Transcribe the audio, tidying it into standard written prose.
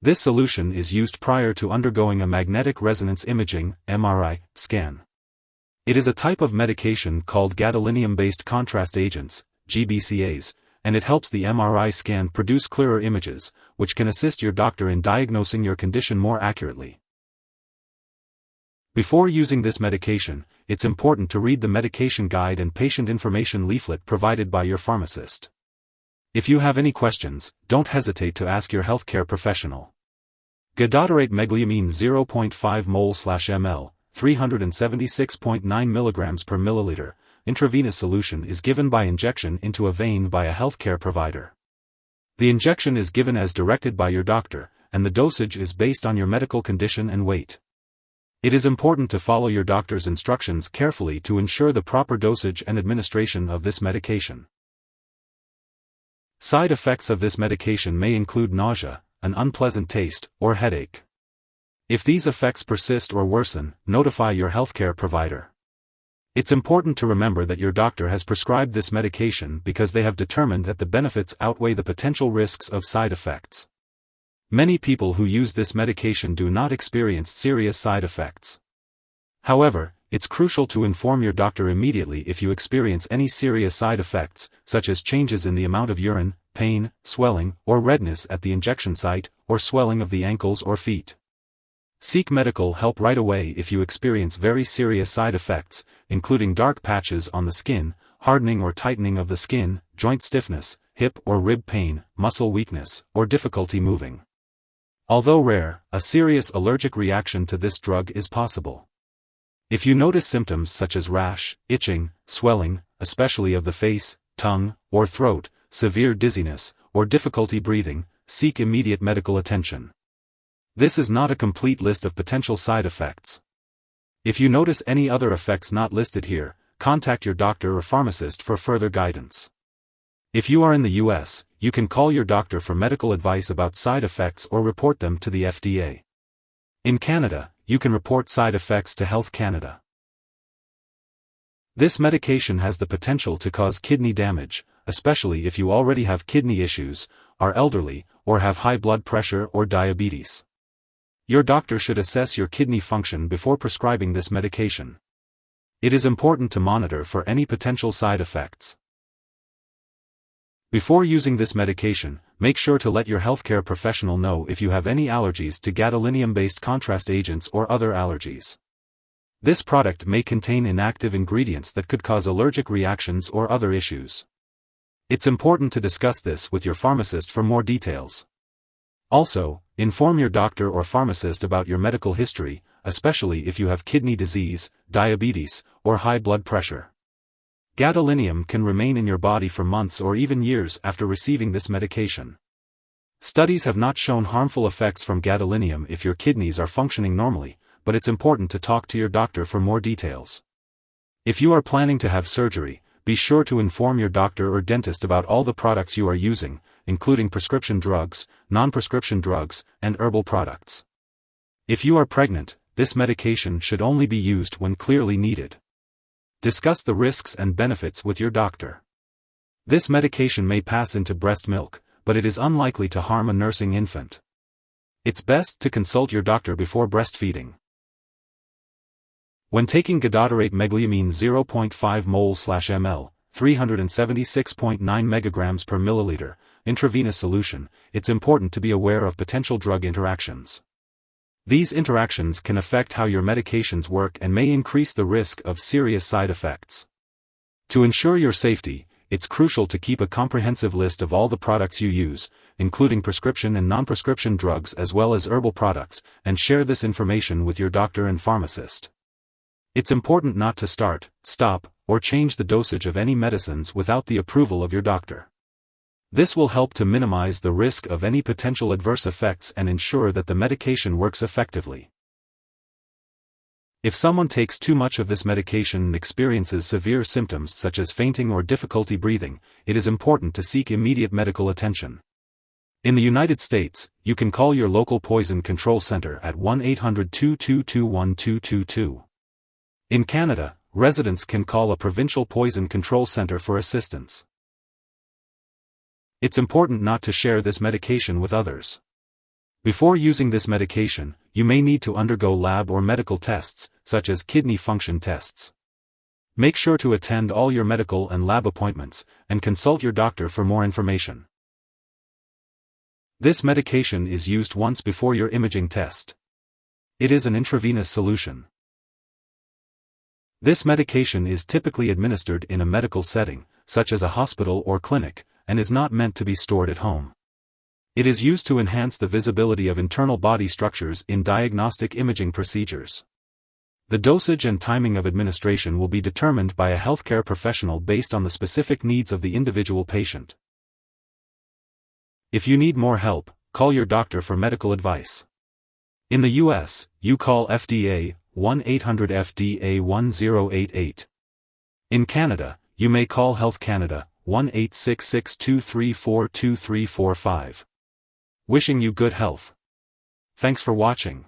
This solution is used prior to undergoing a magnetic resonance imaging (MRI) scan. It is a type of medication called gadolinium-based contrast agents, GBCAs, and it helps the MRI scan produce clearer images, which can assist your doctor in diagnosing your condition more accurately. Before using this medication, it's important to read the medication guide and patient information leaflet provided by your pharmacist. If you have any questions, don't hesitate to ask your healthcare professional. Gadoterate Meglumine 0.5 mol/ml, 376.9 mg per milliliter, intravenous solution is given by injection into a vein by a healthcare provider. The injection is given as directed by your doctor, and the dosage is based on your medical condition and weight. It is important to follow your doctor's instructions carefully to ensure the proper dosage and administration of this medication. Side effects of this medication may include nausea, an unpleasant taste, or headache. If these effects persist or worsen, notify your healthcare provider. It's important to remember that your doctor has prescribed this medication because they have determined that the benefits outweigh the potential risks of side effects. Many people who use this medication do not experience serious side effects. However, it's crucial to inform your doctor immediately if you experience any serious side effects, such as changes in the amount of urine, pain, swelling, or redness at the injection site, or swelling of the ankles or feet. Seek medical help right away if you experience very serious side effects, including dark patches on the skin, hardening or tightening of the skin, joint stiffness, hip or rib pain, muscle weakness, or difficulty moving. Although rare, a serious allergic reaction to this drug is possible. If you notice symptoms such as rash, itching, swelling, especially of the face, tongue, or throat, severe dizziness, or difficulty breathing, seek immediate medical attention. This is not a complete list of potential side effects. If you notice any other effects not listed here, contact your doctor or pharmacist for further guidance. If you are in the US, you can call your doctor for medical advice about side effects or report them to the FDA. In Canada, you can report side effects to Health Canada. This medication has the potential to cause kidney damage, especially if you already have kidney issues, are elderly, or have high blood pressure or diabetes. Your doctor should assess your kidney function before prescribing this medication. It is important to monitor for any potential side effects. Before using this medication, make sure to let your healthcare professional know if you have any allergies to gadolinium-based contrast agents or other allergies. This product may contain inactive ingredients that could cause allergic reactions or other issues. It's important to discuss this with your pharmacist for more details. Also, inform your doctor or pharmacist about your medical history, especially if you have kidney disease, diabetes, or high blood pressure. Gadolinium can remain in your body for months or even years after receiving this medication. Studies have not shown harmful effects from gadolinium if your kidneys are functioning normally, but it's important to talk to your doctor for more details. If you are planning to have surgery, be sure to inform your doctor or dentist about all the products you are using, including prescription drugs, non-prescription drugs, and herbal products. If you are pregnant, this medication should only be used when clearly needed. Discuss the risks and benefits with your doctor. This medication may pass into breast milk, but it is unlikely to harm a nursing infant. It's best to consult your doctor before breastfeeding. When taking Gadoterate Meglumine 0.5 mol/ml, 376.9 mg per milliliter, intravenous solution, it's important to be aware of potential drug interactions. These interactions can affect how your medications work and may increase the risk of serious side effects. To ensure your safety, it's crucial to keep a comprehensive list of all the products you use, including prescription and non-prescription drugs as well as herbal products, and share this information with your doctor and pharmacist. It's important not to start, stop, or change the dosage of any medicines without the approval of your doctor. This will help to minimize the risk of any potential adverse effects and ensure that the medication works effectively. If someone takes too much of this medication and experiences severe symptoms such as fainting or difficulty breathing, it is important to seek immediate medical attention. In the United States, you can call your local poison control center at 1-800-222-1222. In Canada, residents can call a provincial poison control center for assistance. It's important not to share this medication with others. Before using this medication, you may need to undergo lab or medical tests, such as kidney function tests. Make sure to attend all your medical and lab appointments, and consult your doctor for more information. This medication is used once before your imaging test. It is an intravenous solution. This medication is typically administered in a medical setting, such as a hospital or clinic, and is not meant to be stored at home. It is used to enhance the visibility of internal body structures in diagnostic imaging procedures. The dosage and timing of administration will be determined by a healthcare professional based on the specific needs of the individual patient. If you need more help, call your doctor for medical advice. In the US, you call FDA 1-800-FDA-1088. In Canada, you may call Health Canada 1-866-234-2345. Wishing you good health. Thanks for watching.